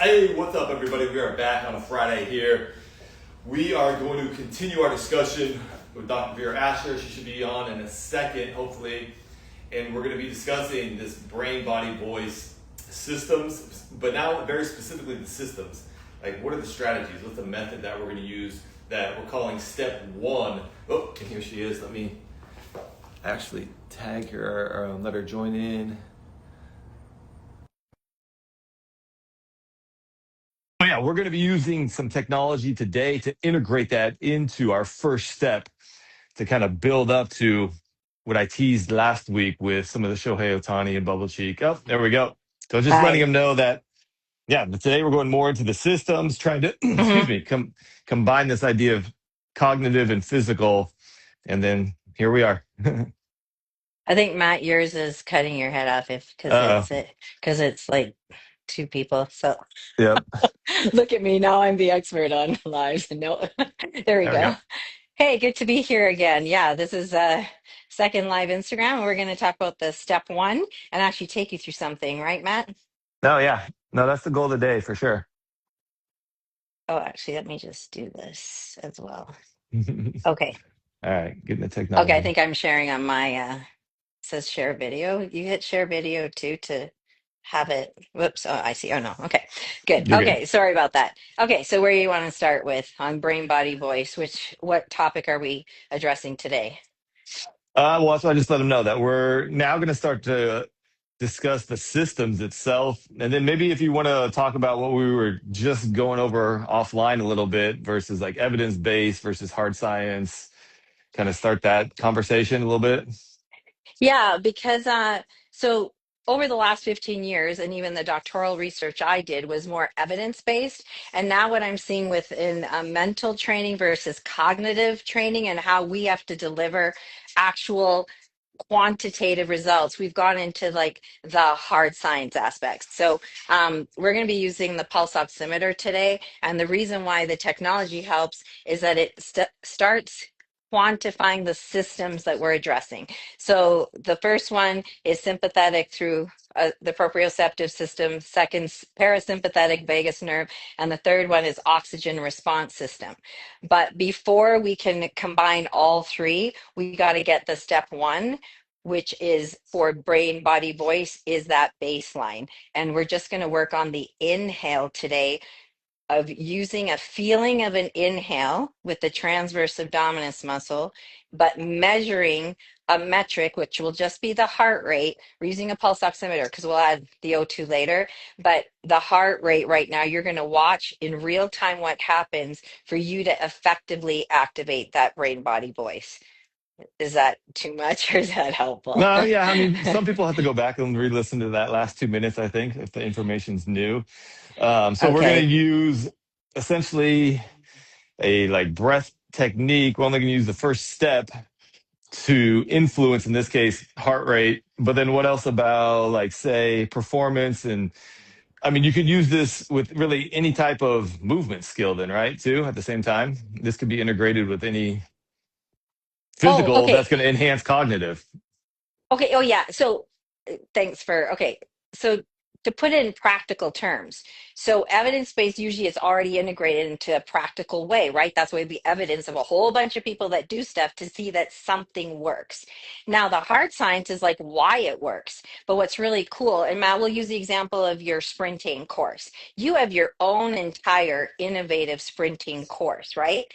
Hey, what's up, everybody? We are back on a Friday here. We are going to continue our discussion with Dr. Veera Asher. She should be on in a second, hopefully. And we're going to be discussing this brain body voice systems, but now very specifically the systems. Like, what are the strategies? What's the method that we're going to use that we're calling step one? Oh, and here she is. Let me actually tag her or let her join in. Oh, yeah, we're going to be using some technology today to integrate that into our first step to kind of build up to what I teased last week with some of the Shohei Ohtani and Bubble Cheek. Oh, there we go. So just letting Hi. them know that, yeah, but today we're going more into the systems, trying to, excuse hmm me, combine this idea of cognitive and physical. And then here we are. I think Matt, yours is cutting your head off if Uh-oh. because it's like two people. So Yep. look at me now. I'm the expert on lives. No, there we There we go. go. Hey, good to be here again. Yeah, this is second live Instagram. We're going to talk about the step one and actually take you through something, right, Matt? No, yeah. No, that's the goal of the day for sure. Oh, actually, let me just do this as well. All Okay. right. Getting the Okay, I technology. think I'm sharing on my says share video. You hit share video too to have it. Whoops. Oh, I see. Oh no. Okay. Good. You're good. Okay. Sorry about that. Okay. So where you want to start with on brain body voice, what topic are we addressing today? Well, so I just let them know that we're now going to start to discuss the systems itself. And then maybe if you want to talk about what we were just going over offline a little bit versus like evidence-based versus hard science, kind of start that conversation a little bit. Yeah, because so over the last 15 years, and even the doctoral research I did was more evidence-based. And now what I'm seeing within mental training versus cognitive training and how we have to deliver actual quantitative results, we've gone into like the hard science aspects. So we're going to be using the pulse oximeter today, and the reason why the technology helps is that it starts quantifying the systems that we're addressing. So the first one is sympathetic through the proprioceptive system, second parasympathetic vagus nerve, and the third one is oxygen response system. But before we can combine all three, we got to get the step one, which is for brain, body, voice, is that baseline. And we're just going to work on the inhale today of using a feeling of an inhale with the transverse abdominis muscle, but measuring a metric, which will just be the heart rate. We're using a pulse oximeter because we'll add the O2 later. But the heart rate right now, you're going to watch in real time what happens for you to effectively activate that brain body voice. Is that too much or is that helpful? No, yeah, I mean, some people have to go back and re-listen to that last 2 minutes, I think, if the information's new. So we're going to Okay. use essentially a like breath technique. We're only going to use the first step to influence, in this case, heart rate. But then what else about like say performance? And I mean, you could use this with really any type of movement skill then, right? Too, at the same time. This could be integrated with any Oh, physical okay. that's going to enhance cognitive. Okay. Oh, yeah. So thanks for, okay. So to put it in practical terms, so evidence-based usually is already integrated into a practical way, right? That's why it'd be evidence of a whole bunch of people that do stuff to see that something works. Now, the hard science is like why it works. But what's really cool, and Matt, we'll use the example of your sprinting course. You have your own entire innovative sprinting course, right?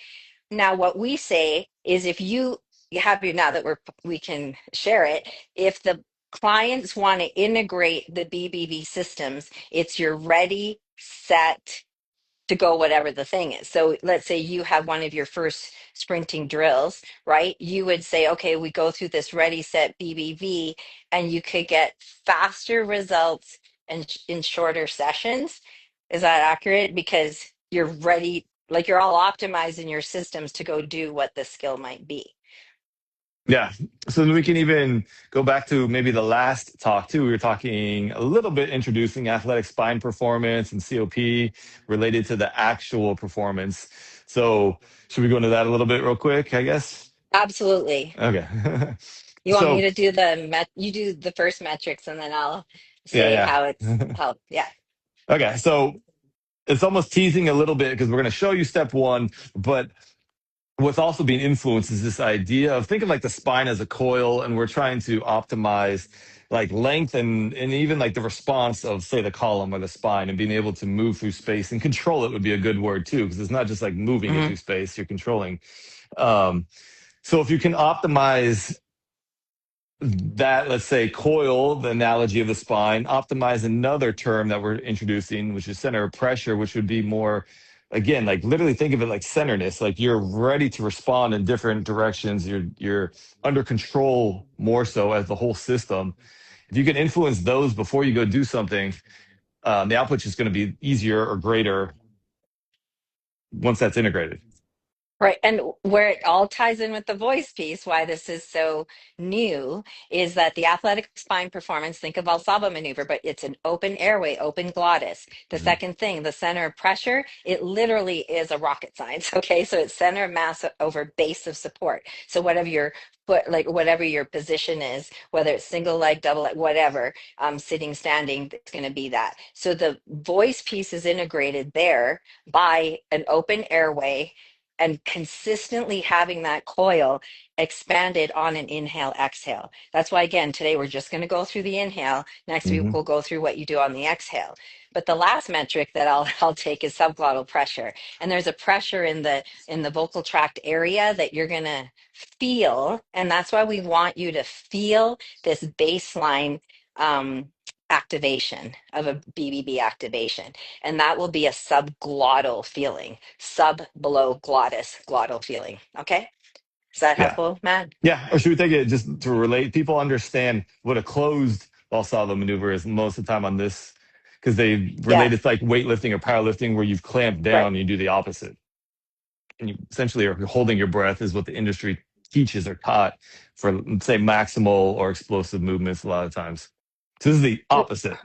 Now, what we say is if you have your now that we can share it, if the clients want to integrate the BBV systems, it's your ready, set to go, whatever the thing is. So let's say you have one of your first sprinting drills, right? You would say, okay, we go through this ready, set BBV, and you could get faster results and in shorter sessions. Is that accurate? Because you're ready, like you're all optimized in your systems to go do what the skill might be. Yeah. So then we can even go back to maybe the last talk too. We were talking a little bit introducing athletic spine performance and COP related to the actual performance. So should we go into that a little bit real quick, I guess? Absolutely. Okay. You want me So to do you do the first metrics and then I'll say yeah, how it's yeah. helped. Yeah. Okay. So it's almost teasing a little bit because we're going to show you step one, but what's also being influenced is this idea of think of like the spine as a coil, and we're trying to optimize like length and even like the response of say the column or the spine and being able to move through space and control it would be a good word too, because it's not just like moving it Hmm. through space, you're controlling. Um, so if you can optimize that, let's say, coil, the analogy of the spine, optimize another term that we're introducing, which is center of pressure, which would be more, again, like literally think of it like centerness, like you're ready to respond in different directions. You're under control more so as the whole system. If you can influence those before you go do something, the output's just going to be easier or greater once that's integrated. Right. And where it all ties in with the voice piece, why this is so new, is that the athletic spine performance, think of Valsalva maneuver, but it's an open airway, open glottis. The Mhm. second thing, the center of pressure, it literally is a rocket science. Okay. So it's center of mass over base of support. So whatever your foot, like whatever your position is, whether it's single leg, double leg, whatever, sitting, standing, it's going to be that. So the voice piece is integrated there by an open airway and consistently having that coil expanded on an inhale exhale. That's why again today we're just going to go through the inhale. Next week Mhm. we'll go through what you do on the exhale. But the last metric that I'll take is subglottal pressure. And there's a pressure in the vocal tract area that you're going to feel, and that's why we want you to feel this baseline activation of a BBB activation, and that will be a subglottal feeling, sub below glottis, glottal feeling. Okay, is that Yeah. helpful, Matt? Yeah, or should we take it just to relate? People understand what a closed Valsalva maneuver is most of the time on this because they relate Yeah, it's like weightlifting or powerlifting where you've clamped down right. and you do the opposite. And you essentially are holding your breath is what the industry teaches or taught for, let's say, maximal or explosive movements a lot of times. So this is the opposite,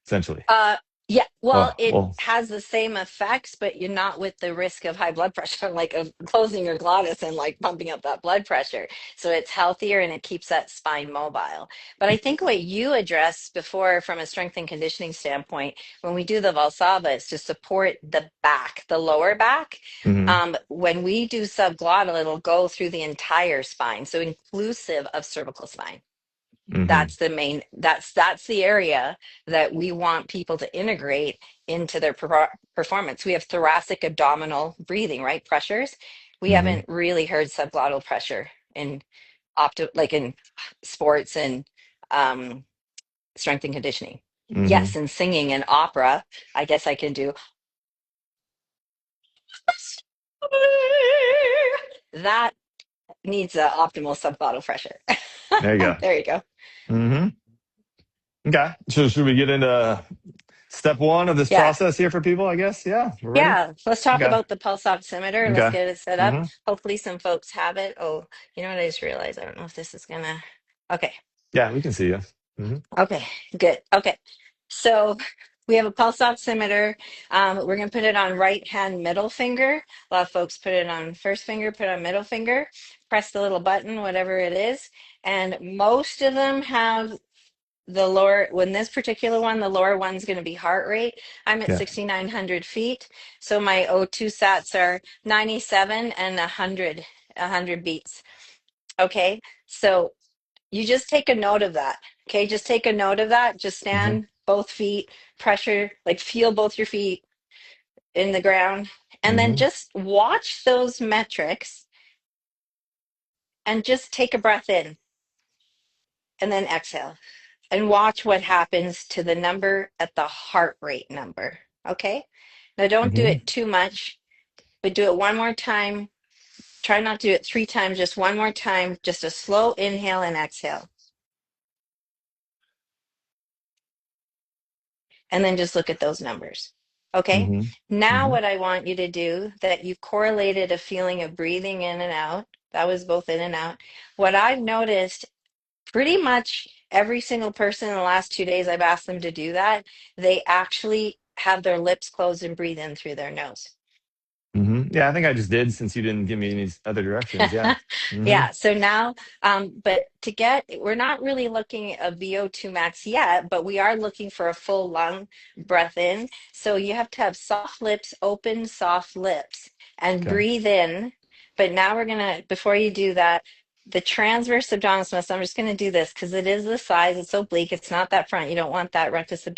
essentially. Uh, yeah, well, Well, it well, has the same effects, but you're not with the risk of high blood pressure, like of closing your glottis and like pumping up that blood pressure. So it's healthier and it keeps that spine mobile. But I think what you addressed before from a strength and conditioning standpoint, when we do the Valsalva, is to support the back, the lower back. hmm When we do subglottal, it'll go through the entire spine, so inclusive of cervical spine. hmm That's the main, that's the area that we want people to integrate into their performance. We have thoracic abdominal breathing, right? Pressures. We hmm haven't really heard subglottal pressure in like in sports and um strength and conditioning. hmm Yes, and singing and opera, I guess I can do that. Needs a optimal subglottal pressure. There you go. There you go. hmm Okay. So should we get into step one of this Yeah. process here for people, I guess? Yeah, we're ready. Yeah, let's talk Okay. about the pulse oximeter. Let's Okay. get it set up. hmm Hopefully, some folks have it. Oh, you know what? I just realized I don't know if this is gonna. Okay, Yeah, we can see you. hmm okay, good. Okay, so we have a pulse oximeter. We're gonna put it on right hand middle finger. A lot of folks put it on first finger, put it on middle finger. Press the little button, whatever it is, and most of them have the lower, when this particular one, the lower one's going to be heart rate. I'm at Yeah. 6,900 feet. So my O2 sats are 97 and 100 beats. Okay. So you just take a note of that. Okay. Just take a note of that. Just hmm stand both feet, pressure, like feel both your feet in the ground. And then hmm just watch those metrics and just take a breath in and then exhale. And watch what happens to the number at the heart rate number. Okay. Now, don't do hmm it too much, but do it one more time. Try not to do it three times, just one more time, just a slow inhale and exhale. And then just look at those numbers. Okay. hmm Now, hmm what I want you to do that you correlated a feeling of breathing in and out, that was both in and out. What I've noticed pretty much every single person in the last 2 days I've asked them to do that, they actually have their lips closed and breathe in through their nose. Yeah, I think I just did since you didn't give me any other directions. Yeah. hmm Yeah, so now, but to get, we're not really looking at a VO2 max yet, but we are looking for a full lung breath in. So you have to have soft lips, open soft lips, and Okay. breathe in. But now we're gonna, before you do that, the transverse abdominis, I'm just gonna do this because it is the size, it's oblique, it's not that front. You don't want that rectus abdominis.